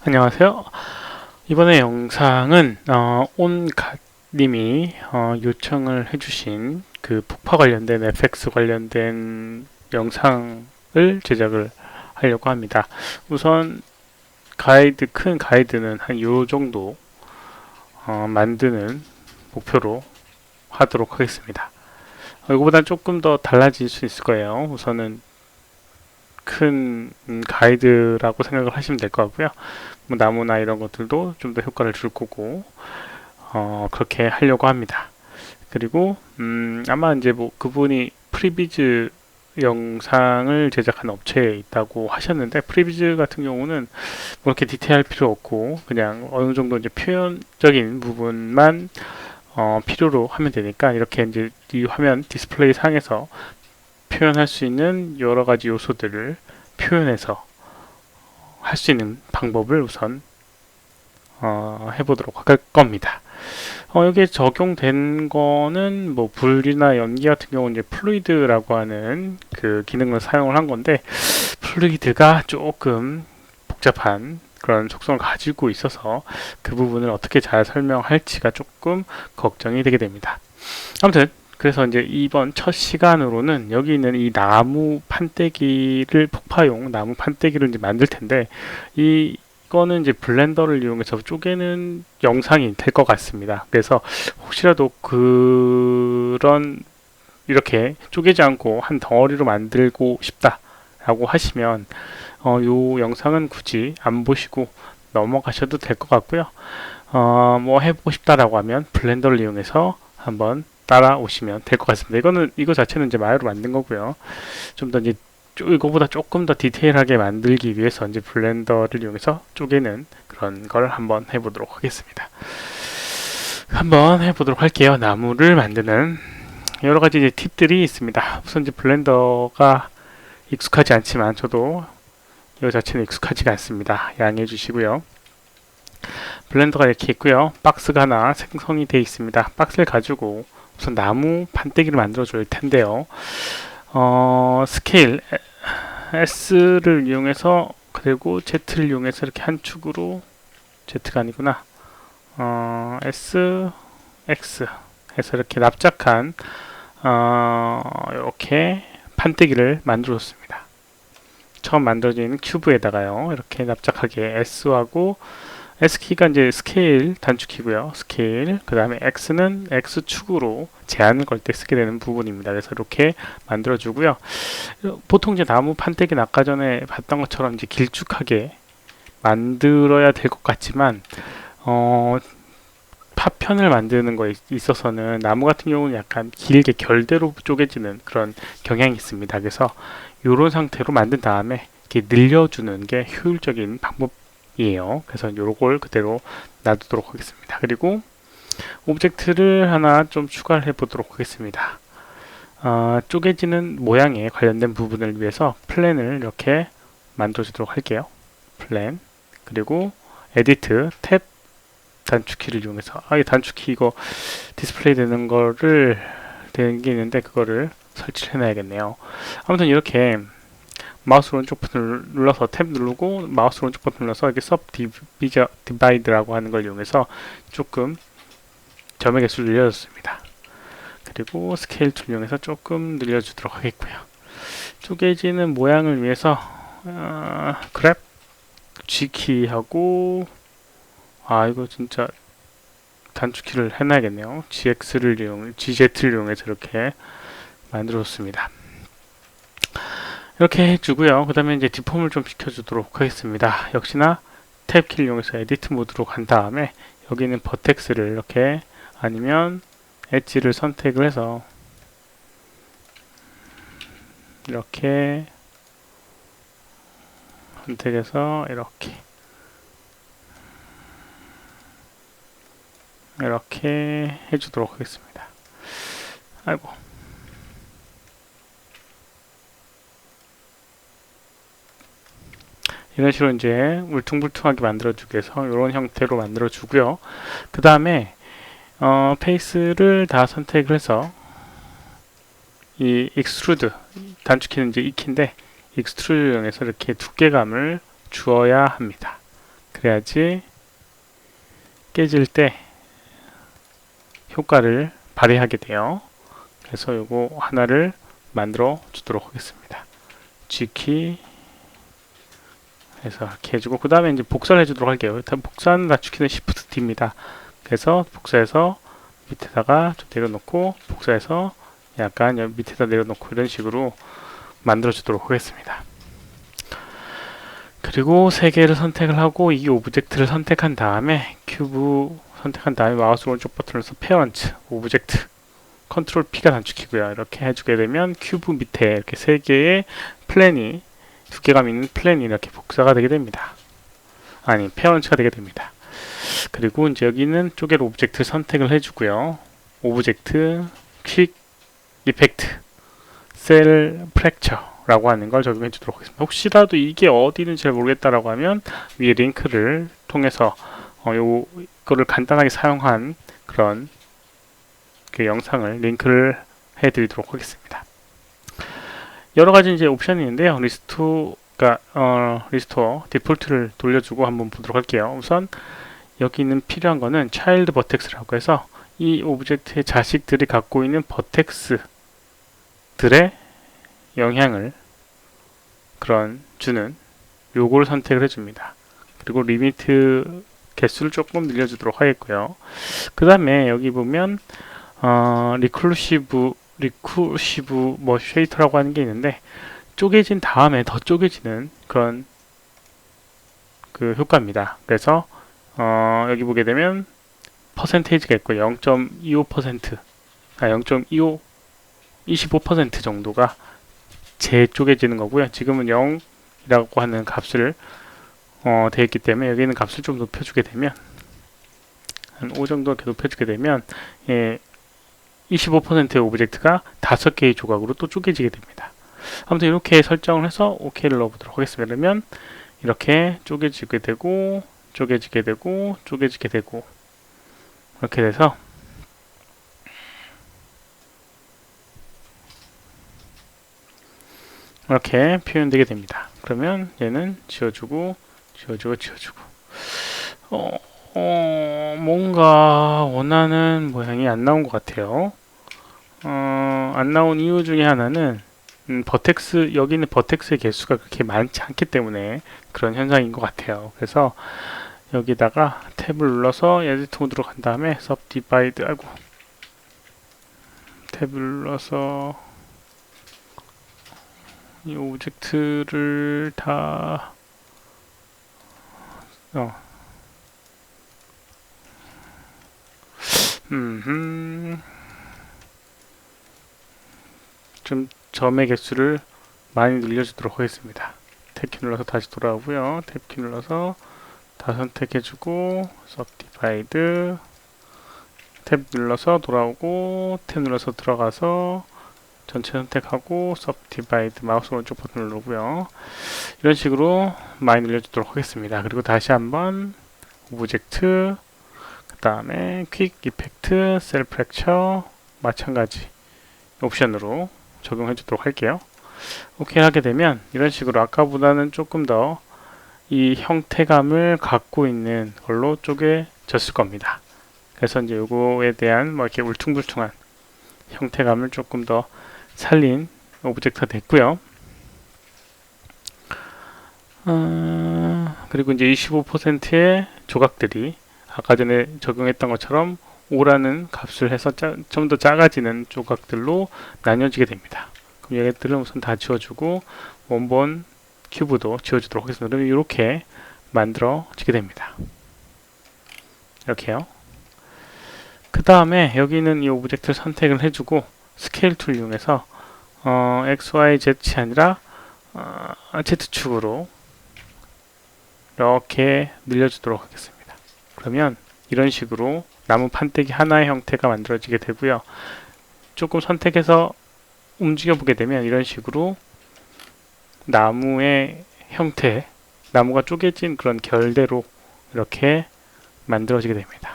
안녕하세요. 이번에 영상은 온갓님이 요청을 해주신 그 폭파 관련된 FX 관련된 영상을 제작을 하려고 합니다. 우선 큰 가이드는 한 요 정도 만드는 목표로 하도록 하겠습니다. 이거보다 조금 더 달라질 수 있을 거예요. 우선은 큰 가이드라고 생각을 하시면 될 것 같고요. 뭐 나무나 이런 것들도 좀 더 효과를 줄 거고 그렇게 하려고 합니다. 그리고 아마 이제 뭐 그분이 프리비즈 영상을 제작한 업체에 있다고 하셨는데, 프리비즈 같은 경우는 뭐 이렇게 디테일할 필요 없고 그냥 어느 정도 이제 표현적인 부분만 필요로 하면 되니까, 이렇게 이제 이 화면 디스플레이 상에서 표현할 수 있는 여러 가지 요소들을 표현해서 할 수 있는 방법을 우선 해보도록 할 겁니다. 여기에 적용된 거는 뭐 불이나 연기 같은 경우는 이제 플루이드라고 하는 그 기능을 사용을 한 건데, 플루이드가 조금 복잡한 그런 속성을 가지고 있어서 그 부분을 어떻게 잘 설명할지가 조금 걱정이 되게 됩니다. 아무튼 그래서 이제 이번 첫 시간으로는 여기 있는 이 나무 판때기를, 폭파용 나무 판때기를 이제 만들 텐데, 이거는 이제 블렌더를 이용해서 쪼개는 영상이 될 것 같습니다. 그래서 혹시라도 그런 이렇게 쪼개지 않고 한 덩어리로 만들고 싶다라고 하시면 요 영상은 굳이 안 보시고 넘어가셔도 될 것 같고요. 뭐 해보고 싶다라고 하면 블렌더를 이용해서 한번 따라오시면 될 것 같습니다. 이거 자체는 이제 마야로 만든 거고요. 좀 더 이제 이거보다 조금 더 디테일하게 만들기 위해서 이제 블렌더를 이용해서 쪼개는 그런 걸 한번 해보도록 하겠습니다. 한번 해보도록 할게요. 나무를 만드는 여러 가지 이제 팁들이 있습니다. 우선 이제 블렌더가 익숙하지 않지만 저도 이거 자체는 익숙하지가 않습니다. 양해해 주시고요. 블렌더가 이렇게 있고요. 박스가 하나 생성이 되어 있습니다. 박스를 가지고 우선 나무 판때기를 만들어 줄 텐데요. 스케일 S를 이용해서, 그리고 Z를 이용해서 이렇게 한 축으로, Z가 아니구나, S, X 해서 이렇게 납작한 이렇게 판때기를 만들어 줬습니다. 처음 만들어진 큐브에다가요, 이렇게 납작하게 S하고, S키가 이제 스케일 단축키고요. 스케일, 그 다음에 X는 X축으로 제한을 걸 때 쓰게 되는 부분입니다. 그래서 이렇게 만들어주고요. 보통 이제 나무 판때기는 아까 전에 봤던 것처럼 이제 길쭉하게 만들어야 될 것 같지만, 파편을 만드는 거에 있어서는 나무 같은 경우는 약간 길게 결대로 쪼개지는 그런 경향이 있습니다. 그래서 이런 상태로 만든 다음에 이렇게 늘려주는 게 효율적인 방법이에요. 그래서 요걸 그대로 놔두도록 하겠습니다. 그리고 오브젝트를 하나 좀 추가를 해 보도록 하겠습니다. 쪼개지는 모양에 관련된 부분을 위해서 플랜을 이렇게 만들어 주도록 할게요. 플랜, 그리고 에디트, 탭 단축키를 이용해서, 이 단축키 이거 디스플레이 되는 게 있는데 그거를 설치를 해놔야겠네요. 아무튼 이렇게 마우스 오른쪽 버튼을 눌러서 탭 누르고 마우스 오른쪽 버튼 눌러서 이렇게 서브 디바이드라고 하는 걸 이용해서 조금 점의 개수를 늘려줬습니다. 그리고 스케일 툴 이용해서 조금 늘려주도록 하겠고요. 쪼개지는 모양을 위해서 그랩 G키하고, 이거 진짜 단축키를 해놔야겠네요. GZ를 이용해서 이렇게 만들어줬습니다. 이렇게 해주고요. 그 다음에 이제 디폼을 좀 시켜주도록 하겠습니다. 역시나 탭키를 이용해서 에디트 모드로 간 다음에 여기는 버텍스를 이렇게, 아니면 엣지를 선택을 해서 이렇게 선택해서 이렇게 해주도록 하겠습니다. 아이고, 이런 식으로 이제 울퉁불퉁하게 만들어주기 위해서 이런 형태로 만들어주고요. 그 다음에 페이스를 다 선택을 해서 이 익스트루드 단축키는 이제 이 키인데, 익스트루드 이용해서 이렇게 두께감을 주어야 합니다. 그래야지 깨질 때 효과를 발휘하게 돼요. 그래서 요거 하나를 만들어 주도록 하겠습니다. G키 해서 이렇게 해주고, 그 다음에 이제 복사를 해주도록 할게요. 일단 복사는 낮추기는 Shift D입니다. 그래서 복사해서 밑에다가 좀 내려놓고, 복사해서 약간 여기 밑에다 내려놓고, 이런 식으로 만들어 주도록 하겠습니다. 그리고 세 개를 선택을 하고 이 오브젝트를 선택한 다음에, 큐브 선택한 다음에 마우스 오른쪽 버튼에서 페어런트 오브젝트 컨트롤 P가 단축키고요. 이렇게 해주게 되면 큐브 밑에 이렇게 세 개의 플랜이, 두께감 있는 플랜이 이렇게 복사가 되게 됩니다. 아니, 페어런트가 되게 됩니다. 그리고 이제 여기는 쪼개로 오브젝트 선택을 해주고요. 오브젝트 퀵 이펙트 셀 프랙처라고 하는 걸 적용해 주도록 하겠습니다. 혹시라도 이게 어디는 잘 모르겠다라고 하면 위에 링크를 통해서 요거를 간단하게 사용한 그런 그 영상을 링크를 해 드리도록 하겠습니다. 여러 가지 이제 옵션이 있는데요. 리스토어 디폴트를 돌려주고 한번 보도록 할게요. 우선 여기 있는 필요한 거는 차일드 버텍스라고 해서 이 오브젝트의 자식들이 갖고 있는 버텍스들의 영향을 주는 요거를 선택을 해줍니다. 그리고 리미트 개수를 조금 늘려주도록 하겠고요. 그 다음에 여기 보면 리쿠르시브 뭐 쉐이터라고 하는 게 있는데, 쪼개진 다음에 더 쪼개지는 그런 그 효과입니다. 그래서 여기 보게 되면 퍼센테이지가 있고 0.25% 0.25 25% 정도가 재쪼개지는 거고요. 지금은 0이라고 하는 값을 되어 있기 때문에 여기는 값을 좀 높여주게 되면 한 5 정도 이렇게 높여주게 되면 25%의 오브젝트가 5개의 조각으로 또 쪼개지게 됩니다. 아무튼 이렇게 설정을 해서 OK를 넣어보도록 하겠습니다. 그러면 이렇게 쪼개지게 되고 쪼개지게 되고 쪼개지게 되고 이렇게 돼서 이렇게 표현되게 됩니다. 그러면 얘는 지워주고 지워주고 지워주고 뭔가 원하는 모양이 안 나온 것 같아요. 안 나온 이유 중에 하나는 여기 있는 버텍스의 개수가 그렇게 많지 않기 때문에 그런 현상인 것 같아요. 그래서 여기다가 탭을 눌러서 에디트 모드로 간 다음에 subdivide 탭을 눌러서 이 오브젝트를 다 좀 점의 개수를 많이 늘려주도록 하겠습니다. 탭키 눌러서 다시 돌아오고요. 탭키 눌러서 다 선택해주고 subdivide 탭 눌러서 돌아오고 탭 눌러서 들어가서 전체 선택하고 subdivide 마우스 오른쪽 버튼 누르고요. 이런 식으로 많이 늘려주도록 하겠습니다. 그리고 다시 한번 오브젝트 그 다음에 퀵 이펙트 셀 프랙처 마찬가지 옵션으로 적용해 주도록 할게요. 오케이 하게 되면 이런 식으로 아까보다는 조금 더 이 형태감을 갖고 있는 걸로 쪼개졌을 겁니다. 그래서 이제 요거에 대한 뭐 이렇게 울퉁불퉁한 형태감을 조금 더 살린 오브젝트가 됐고요. 그리고 이제 25%의 조각들이 아까 전에 적용했던 것처럼 5라는 값을 해서 좀 더 작아지는 조각들로 나뉘어지게 됩니다. 그럼 얘네들은 우선 다 지워주고 원본 큐브도 지워주도록 하겠습니다. 그러면 이렇게 만들어지게 됩니다. 이렇게요. 그 다음에 여기는 이 오브젝트를 선택을 해주고 스케일 툴 이용해서 X, Y, Z이 아니라 Z축으로 이렇게 늘려주도록 하겠습니다. 그러면 이런 식으로 나무 판때기 하나의 형태가 만들어지게 되고요. 조금 선택해서 움직여 보게 되면 이런 식으로 나무의 형태, 나무가 쪼개진 그런 결대로 이렇게 만들어지게 됩니다.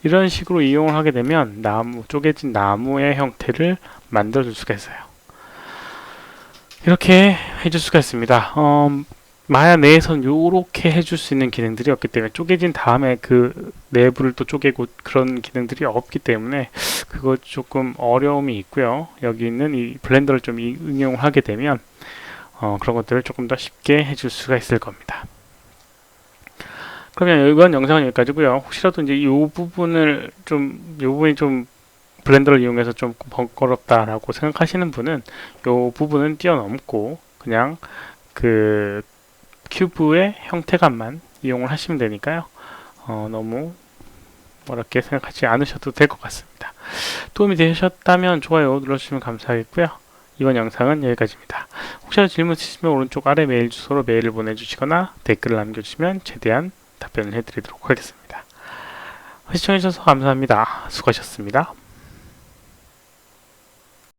이런 식으로 이용을 하게 되면 쪼개진 나무의 형태를 만들어 줄 수가 있어요. 이렇게 해줄 수가 있습니다. 마야 내에선 요렇게 해줄 수 있는 기능들이 없기 때문에, 쪼개진 다음에 그 내부를 또 쪼개고 그런 기능들이 없기 때문에 그거 조금 어려움이 있고요. 여기 있는 이 블렌더를 좀 응용을 하게 되면 그런 것들을 조금 더 쉽게 해줄 수가 있을 겁니다. 그러면 이번 영상은 여기까지고요. 혹시라도 이제 이 부분이 좀 블렌더를 이용해서 좀 번거롭다라고 생각하시는 분은 이 부분은 뛰어넘고 그냥 그 큐브의 형태감만 이용을 하시면 되니까요. 너무 어렵게 생각하지 않으셔도 될 것 같습니다. 도움이 되셨다면 좋아요 눌러주시면 감사하겠고요. 이번 영상은 여기까지입니다. 혹시라도 질문 있으시면 오른쪽 아래 메일 주소로 메일을 보내주시거나 댓글을 남겨주시면 최대한 답변을 해드리도록 하겠습니다. 시청해주셔서 감사합니다. 수고하셨습니다.